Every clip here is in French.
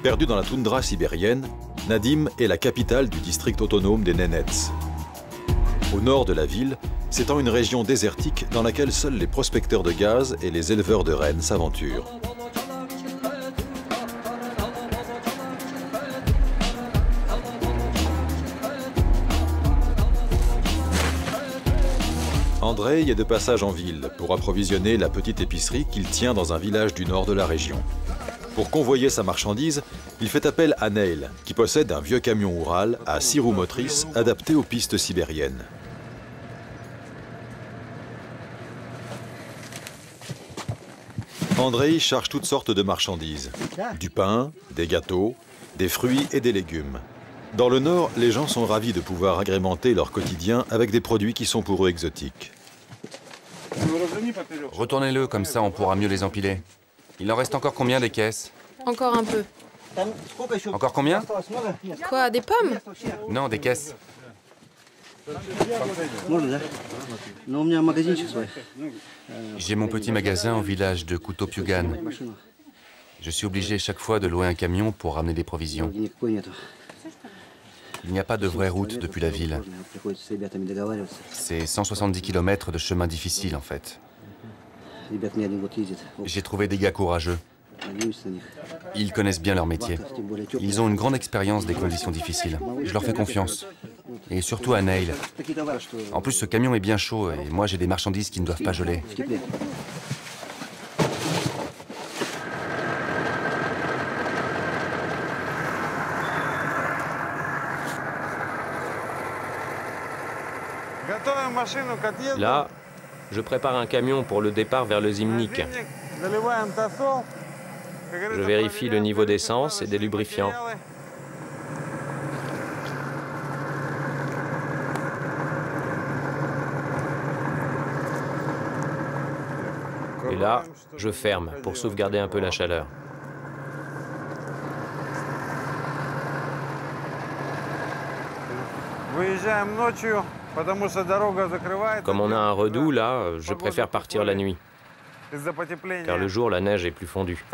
Perdue dans la toundra sibérienne, Nadim est la capitale du district autonome des Nenets. Au nord de la ville, s'étend une région désertique dans laquelle seuls les prospecteurs de gaz et les éleveurs de rennes s'aventurent. Andrei est de passage en ville pour approvisionner la petite épicerie qu'il tient dans un village du nord de la région. Pour convoyer sa marchandise, il fait appel à Neil, qui possède un vieux camion Oural à 6 roues motrices adapté aux pistes sibériennes. Andrei charge toutes sortes de marchandises. Du pain, des gâteaux, des fruits et des légumes. Dans le nord, les gens sont ravis de pouvoir agrémenter leur quotidien avec des produits qui sont pour eux exotiques. Retournez-le, comme ça on pourra mieux les empiler. Il en reste encore combien des caisses? Encore un peu. Encore combien? Quoi, des pommes? Non, des caisses. J'ai mon petit magasin au village de Kutopyugan. Je suis obligé chaque fois de louer un camion pour ramener des provisions. Il n'y a pas de vraie route depuis la ville. C'est 170 km de chemin difficile en fait. J'ai trouvé des gars courageux. Ils connaissent bien leur métier. Ils ont une grande expérience des conditions difficiles. Je leur fais confiance. Et surtout à Neil. En plus, ce camion est bien chaud et moi j'ai des marchandises qui ne doivent pas geler. Là, je prépare un camion pour le départ vers le Zimnik. Je vérifie le niveau d'essence et des lubrifiants. Et là, je ferme pour sauvegarder un peu la chaleur. Comme on a un redout, là, je préfère partir la nuit. Car le jour, la neige est plus fondue.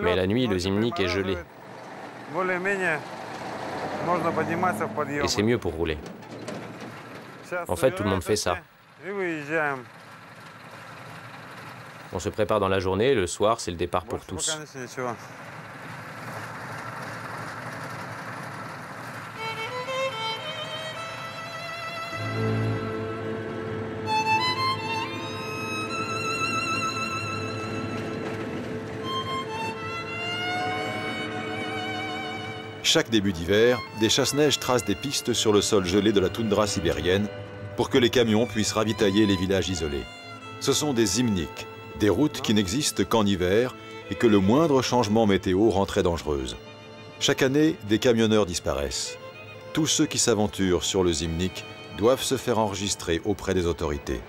Mais la nuit, le Zimnik est gelé. Et c'est mieux pour rouler. En fait, tout le monde fait ça. On se prépare dans la journée, le soir, c'est le départ pour tous. Chaque début d'hiver, des chasse-neige tracent des pistes sur le sol gelé de la toundra sibérienne pour que les camions puissent ravitailler les villages isolés. Ce sont des zimniks, des routes qui n'existent qu'en hiver et que le moindre changement météo rend très dangereuses. Chaque année, des camionneurs disparaissent. Tous ceux qui s'aventurent sur le Zimnik doivent se faire enregistrer auprès des autorités.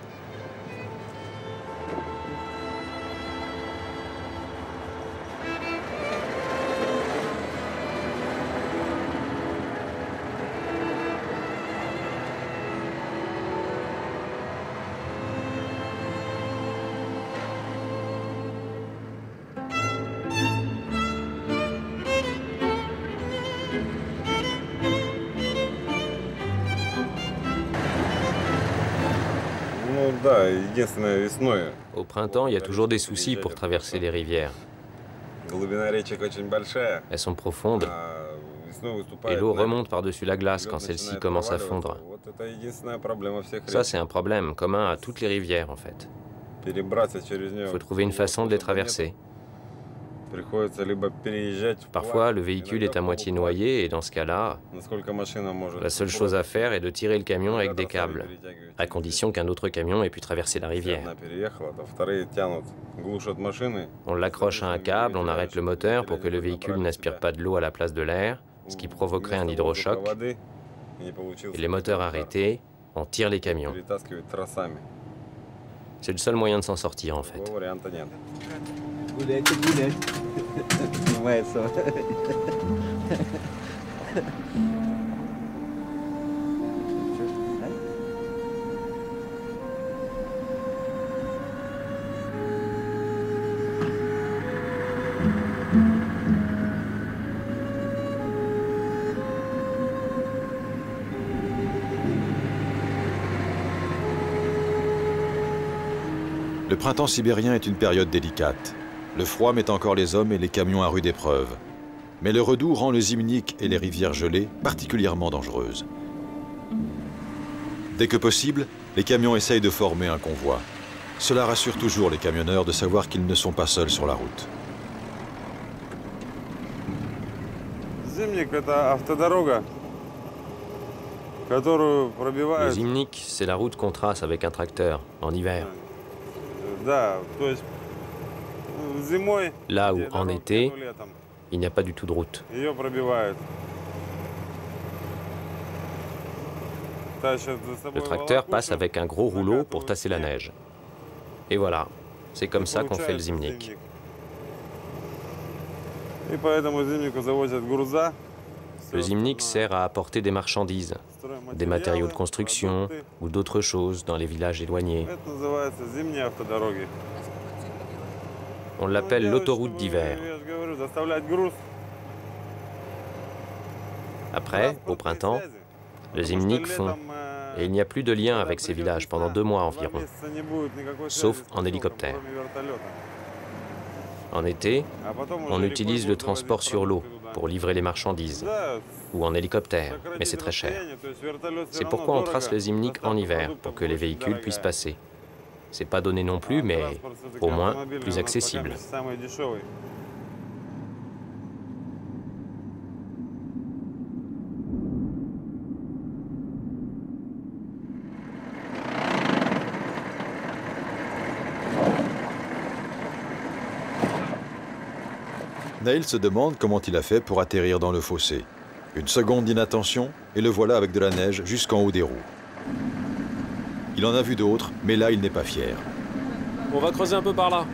Au printemps, il y a toujours des soucis pour traverser les rivières. Elles sont profondes et l'eau remonte par-dessus la glace quand celle-ci commence à fondre. Ça, c'est un problème commun à toutes les rivières, en fait. Il faut trouver une façon de les traverser. Parfois, le véhicule est à moitié noyé et dans ce cas-là, la seule chose à faire est de tirer le camion avec des câbles, à condition qu'un autre camion ait pu traverser la rivière. On l'accroche à un câble, on arrête le moteur pour que le véhicule n'aspire pas de l'eau à la place de l'air, ce qui provoquerait un hydrochoc. Et les moteurs arrêtés, on tire les camions. C'est le seul moyen de s'en sortir, en fait. Le printemps sibérien est une période délicate. Le froid met encore les hommes et les camions à rude épreuve. Mais le redoux rend le Zimnik et les rivières gelées particulièrement dangereuses. Dès que possible, les camions essayent de former un convoi. Cela rassure toujours les camionneurs de savoir qu'ils ne sont pas seuls sur la route. Le Zimnik, c'est la route qu'on trace avec un tracteur, en hiver. Là où, en été, il n'y a pas du tout de route. Le tracteur passe avec un gros rouleau pour tasser la neige. Et voilà, c'est comme ça qu'on fait le Zimnik. Le Zimnik sert à apporter des marchandises, des matériaux de construction ou d'autres choses dans les villages éloignés. On l'appelle l'autoroute d'hiver. Après, au printemps, le Zimnik fond et il n'y a plus de lien avec ces villages pendant 2 mois environ, sauf en hélicoptère. En été, on utilise le transport sur l'eau pour livrer les marchandises, ou en hélicoptère, mais c'est très cher. C'est pourquoi on trace le Zimnik en hiver, pour que les véhicules puissent passer. C'est pas donné non plus, mais au moins plus accessible. Neil se demande comment il a fait pour atterrir dans le fossé. Une seconde d'inattention et le voilà avec de la neige jusqu'en haut des roues. Il en a vu d'autres, mais là il n'est pas fier. On va creuser un peu par là.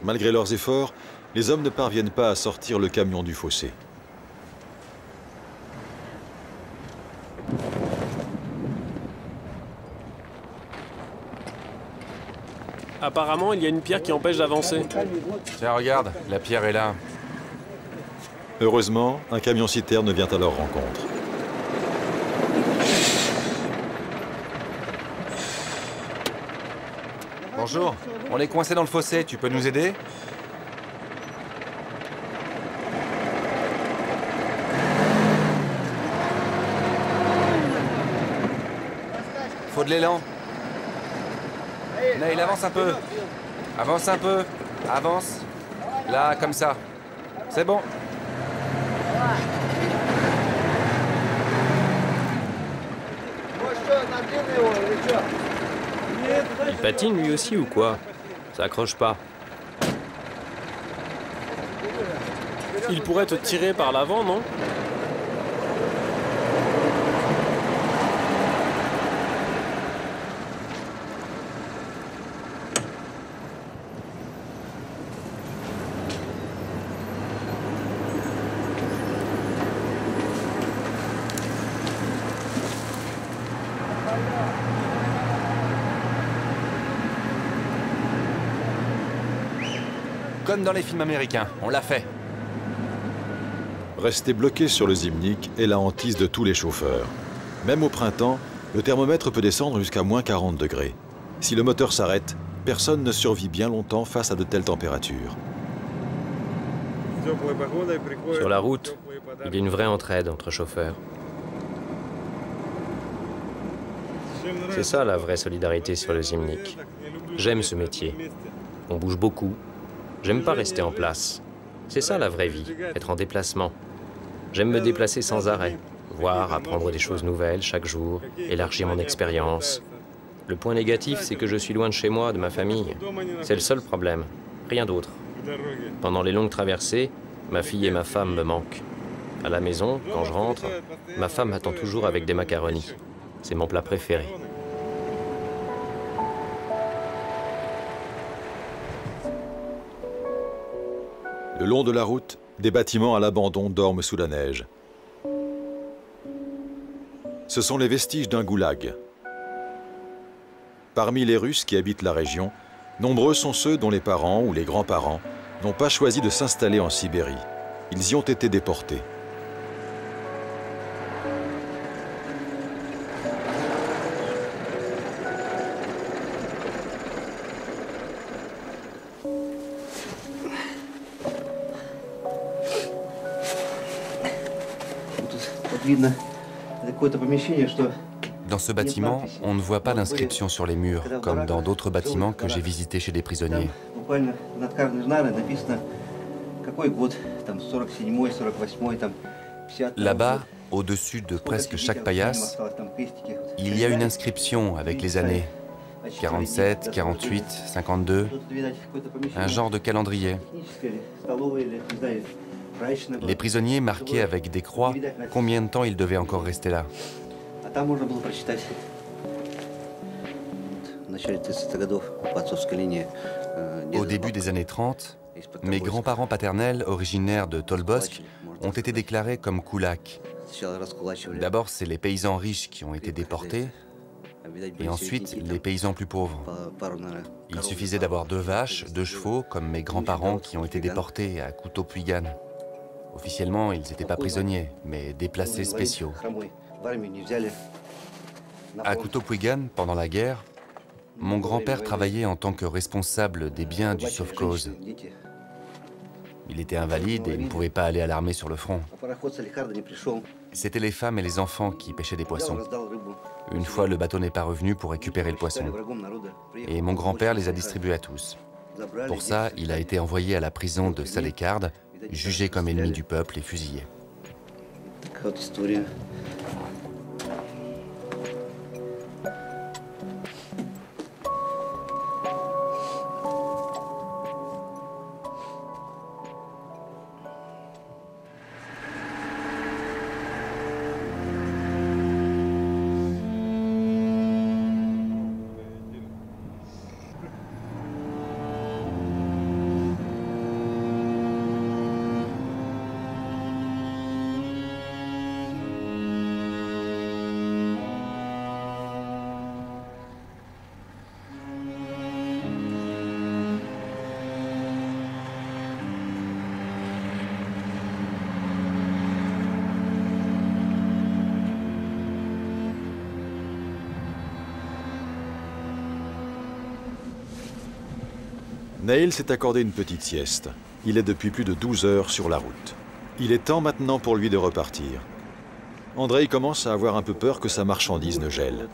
Malgré leurs efforts, les hommes ne parviennent pas à sortir le camion du fossé. Apparemment, il y a une pierre qui empêche d'avancer. Tiens, regarde, la pierre est là. Heureusement, un camion-citerne vient à leur rencontre. Bonjour, on est coincé dans le fossé, tu peux nous aider? Faut de l'élan. Neil, avance un peu. Avance un peu. Avance. Là, comme ça. C'est bon. Il patine lui aussi ou quoi? Ça accroche pas. Il pourrait te tirer par l'avant, non? Comme dans les films américains, on l'a fait. Rester bloqué sur le Zimnik est la hantise de tous les chauffeurs. Même au printemps, le thermomètre peut descendre jusqu'à moins 40 degrés. Si le moteur s'arrête, personne ne survit bien longtemps face à de telles températures. Sur la route, il y a une vraie entraide entre chauffeurs. C'est ça la vraie solidarité sur le Zimnik. J'aime ce métier. On bouge beaucoup. J'aime pas rester en place. C'est ça la vraie vie, être en déplacement. J'aime me déplacer sans arrêt, voir, apprendre des choses nouvelles chaque jour, élargir mon expérience. Le point négatif, c'est que je suis loin de chez moi, de ma famille. C'est le seul problème, rien d'autre. Pendant les longues traversées, ma fille et ma femme me manquent. À la maison, quand je rentre, ma femme m'attend toujours avec des macaronis. C'est mon plat préféré. Le long de la route, des bâtiments à l'abandon dorment sous la neige. Ce sont les vestiges d'un goulag. Parmi les Russes qui habitent la région, nombreux sont ceux dont les parents ou les grands-parents n'ont pas choisi de s'installer en Sibérie. Ils y ont été déportés. Dans ce bâtiment, on ne voit pas d'inscription sur les murs, comme dans d'autres bâtiments que j'ai visités chez des prisonniers. Là-bas, au-dessus de presque chaque paillasse, il y a une inscription avec les années. 47, 48, 52, un genre de calendrier. Les prisonniers marquaient avec des croix combien de temps ils devaient encore rester là. Au début des années 30, mes grands-parents paternels, originaires de Tolbosk, ont été déclarés comme koulaks. D'abord, c'est les paysans riches qui ont été déportés, et ensuite les paysans plus pauvres. Il suffisait d'avoir 2 vaches, 2 chevaux, comme mes grands-parents qui ont été déportés à Kouto-Puigan. Officiellement, ils n'étaient pas prisonniers, mais déplacés spéciaux. À Kouto-Puigan, pendant la guerre, mon grand-père travaillait en tant que responsable des biens du Sovkhoz. Il était invalide et ne pouvait pas aller à l'armée sur le front. C'étaient les femmes et les enfants qui pêchaient des poissons. Une fois, le bateau n'est pas revenu pour récupérer le poisson. Et mon grand-père les a distribués à tous. Pour ça, il a été envoyé à la prison de Salekhard, jugé comme ennemi du peuple et fusillé. Neil s'est accordé une petite sieste. Il est depuis plus de 12 heures sur la route. Il est temps maintenant pour lui de repartir. Andrei commence à avoir un peu peur que sa marchandise ne gèle.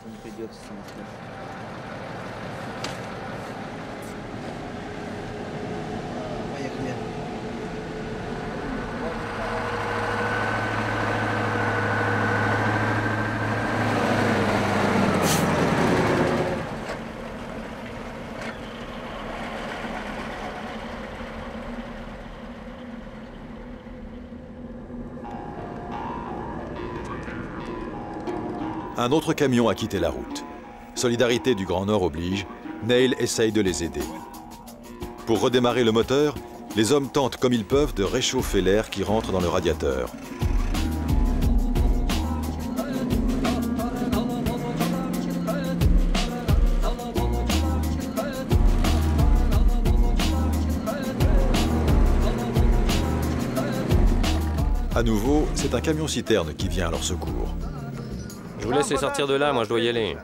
Un autre camion a quitté la route. Solidarité du Grand Nord oblige, Neil essaye de les aider. Pour redémarrer le moteur, les hommes tentent comme ils peuvent de réchauffer l'air qui rentre dans le radiateur. À nouveau, c'est un camion-citerne qui vient à leur secours. Je vous laisse les sortir de là, moi je dois y aller.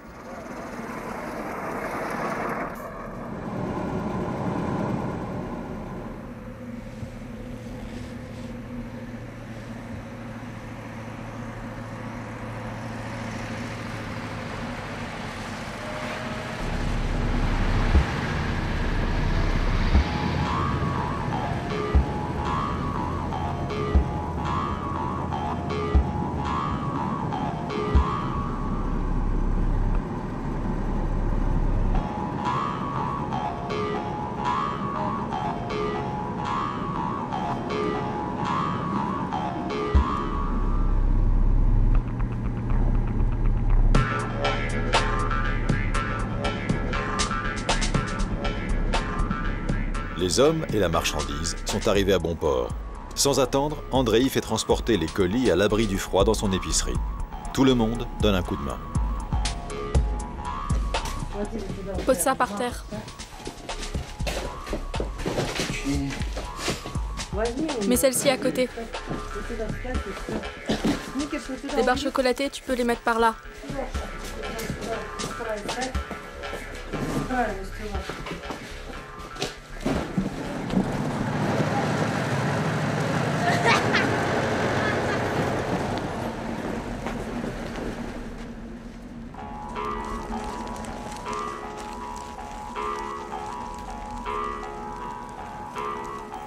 Les hommes et la marchandise sont arrivés à bon port. Sans attendre, Andrei fait transporter les colis à l'abri du froid dans son épicerie. Tout le monde donne un coup de main. Pose ça par terre. Mets celle-ci à côté. Les barres chocolatées, tu peux les mettre par là.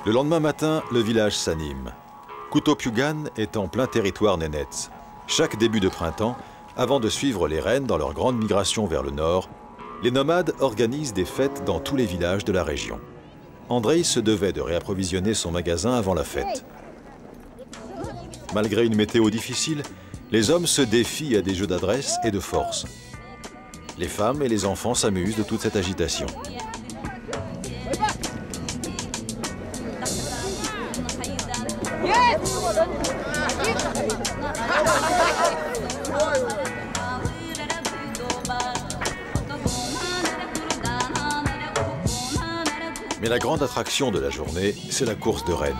Le lendemain matin, le village s'anime. Kutopjugan est en plein territoire nénètse. Chaque début de printemps, avant de suivre les reines dans leur grande migration vers le nord, les nomades organisent des fêtes dans tous les villages de la région. Andrei se devait de réapprovisionner son magasin avant la fête. Malgré une météo difficile, les hommes se défient à des jeux d'adresse et de force. Les femmes et les enfants s'amusent de toute cette agitation. Mais la grande attraction de la journée, c'est la course de rennes.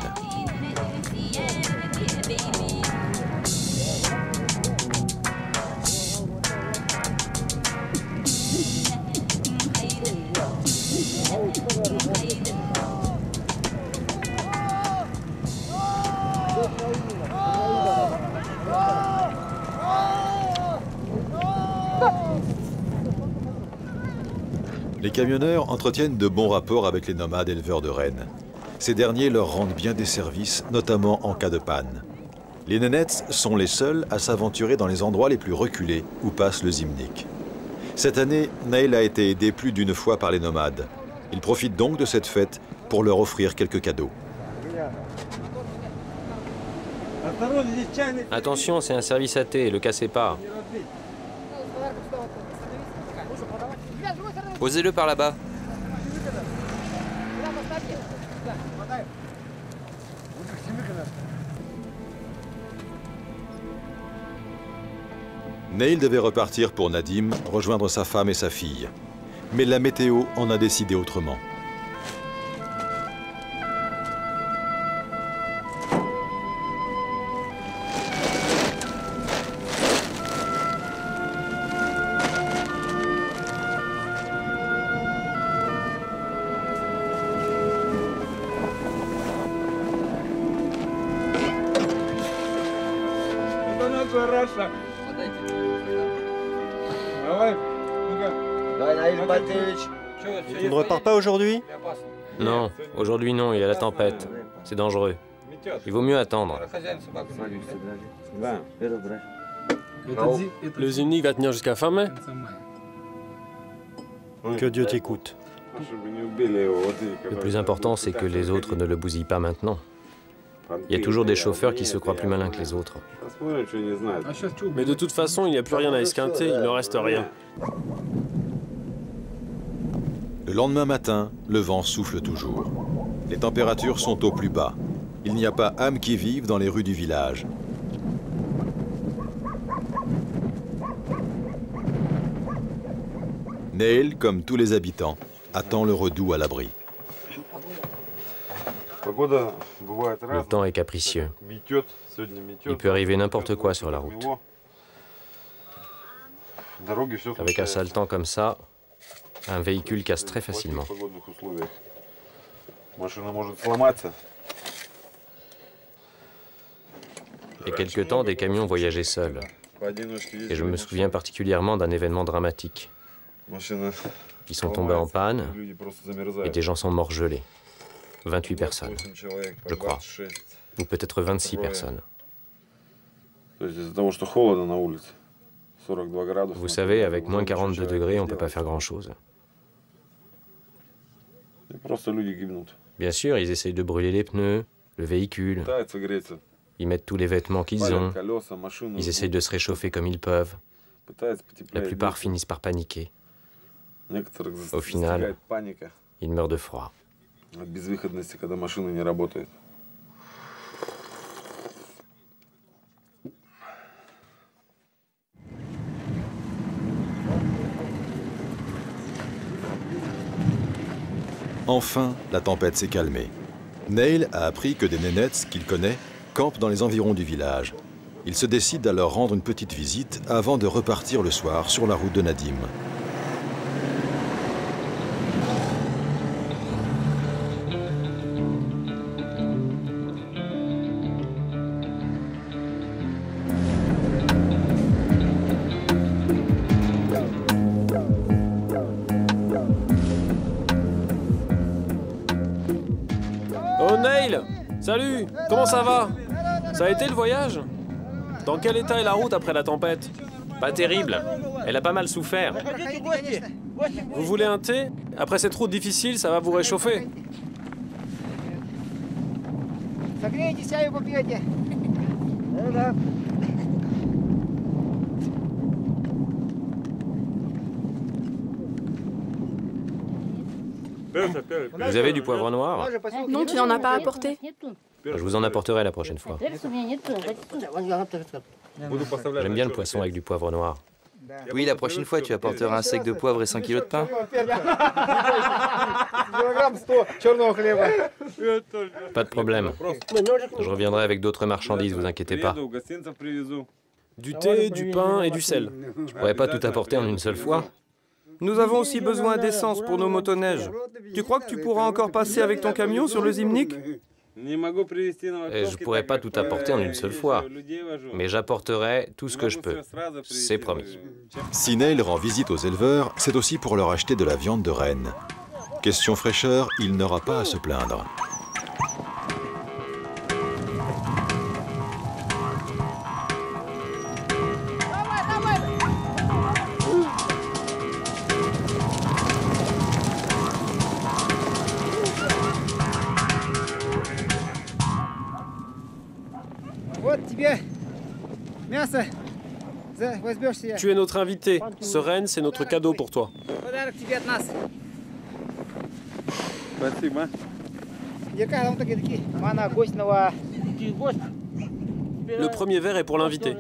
Les camionneurs entretiennent de bons rapports avec les nomades éleveurs de rennes. Ces derniers leur rendent bien des services, notamment en cas de panne. Les nénètses sont les seuls à s'aventurer dans les endroits les plus reculés où passe le Zimnik. Cette année, Nail a été aidé plus d'une fois par les nomades. Il profite donc de cette fête pour leur offrir quelques cadeaux. Attention, c'est un service à thé, le cassez pas. Posez-le par là-bas. Nail devait repartir pour Nadim, rejoindre sa femme et sa fille. Mais la météo en a décidé autrement. Tu ne repars pas aujourd'hui? Non, aujourd'hui non, il y a la tempête. C'est dangereux. Il vaut mieux attendre. Le Zimnik va tenir jusqu'à fin mai. Que Dieu t'écoute. Le plus important, c'est que les autres ne le bousillent pas maintenant. Il y a toujours des chauffeurs qui se croient plus malins que les autres. Mais de toute façon, il n'y a plus rien à esquinter, il ne reste rien. Le lendemain matin, le vent souffle toujours. Les températures sont au plus bas. Il n'y a pas âme qui vive dans les rues du village. Nail, comme tous les habitants, attend le redout à l'abri. Le temps est capricieux. Il peut arriver n'importe quoi sur la route. Avec un sale temps comme ça, un véhicule casse très facilement. Il y a quelque temps, des camions voyageaient seuls. Et je me souviens particulièrement d'un événement dramatique. Ils sont tombés en panne et des gens sont morts gelés. 28 personnes, je crois. Ou peut-être 26 personnes. Vous savez, avec moins 42 degrés, on ne peut pas faire grand-chose. Bien sûr, ils essayent de brûler les pneus, le véhicule. Ils mettent tous les vêtements qu'ils ont. Ils essayent de se réchauffer comme ils peuvent. La plupart finissent par paniquer. Au final, ils meurent de froid. Enfin, la tempête s'est calmée. Neil a appris que des nénettes qu'il connaît campent dans les environs du village. Il se décide à leur rendre une petite visite avant de repartir le soir sur la route de Nadim. Oh Neil! Salut! Comment ça va? Ça a été le voyage? Dans quel état est la route après la tempête? Pas terrible. Elle a pas mal souffert. Vous voulez un thé? Après cette route difficile, ça va vous réchauffer. Vous avez du poivre noir? Non, tu n'en as pas apporté. Je vous en apporterai la prochaine fois. J'aime bien le poisson avec du poivre noir. Oui, la prochaine fois, tu apporteras un sac de poivre et 100 kilos de pain. Pas de problème. Je reviendrai avec d'autres marchandises, vous inquiétez pas. Du thé, du pain et du sel. Je pourrais pas tout apporter en une seule fois. Nous avons aussi besoin d'essence pour nos motoneiges. Tu crois que tu pourras encore passer avec ton camion sur le Zimnik? Et je pourrais pas tout apporter en une seule fois. Mais j'apporterai tout ce que je peux. C'est promis. Si Neil rend visite aux éleveurs, c'est aussi pour leur acheter de la viande de renne. Question fraîcheur, il n'aura pas à se plaindre. Tu es notre invité. Ce renne, c'est notre cadeau pour toi. Le premier verre est pour l'invité.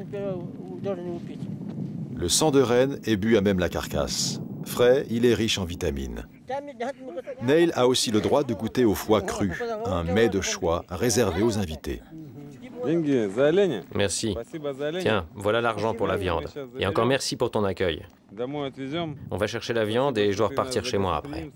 Le sang de renne est bu à même la carcasse. Frais, il est riche en vitamines. Neil a aussi le droit de goûter au foie cru, un mets de choix réservé aux invités. Merci. Tiens, voilà l'argent pour la viande. Et encore merci pour ton accueil. On va chercher la viande et je dois repartir chez moi après.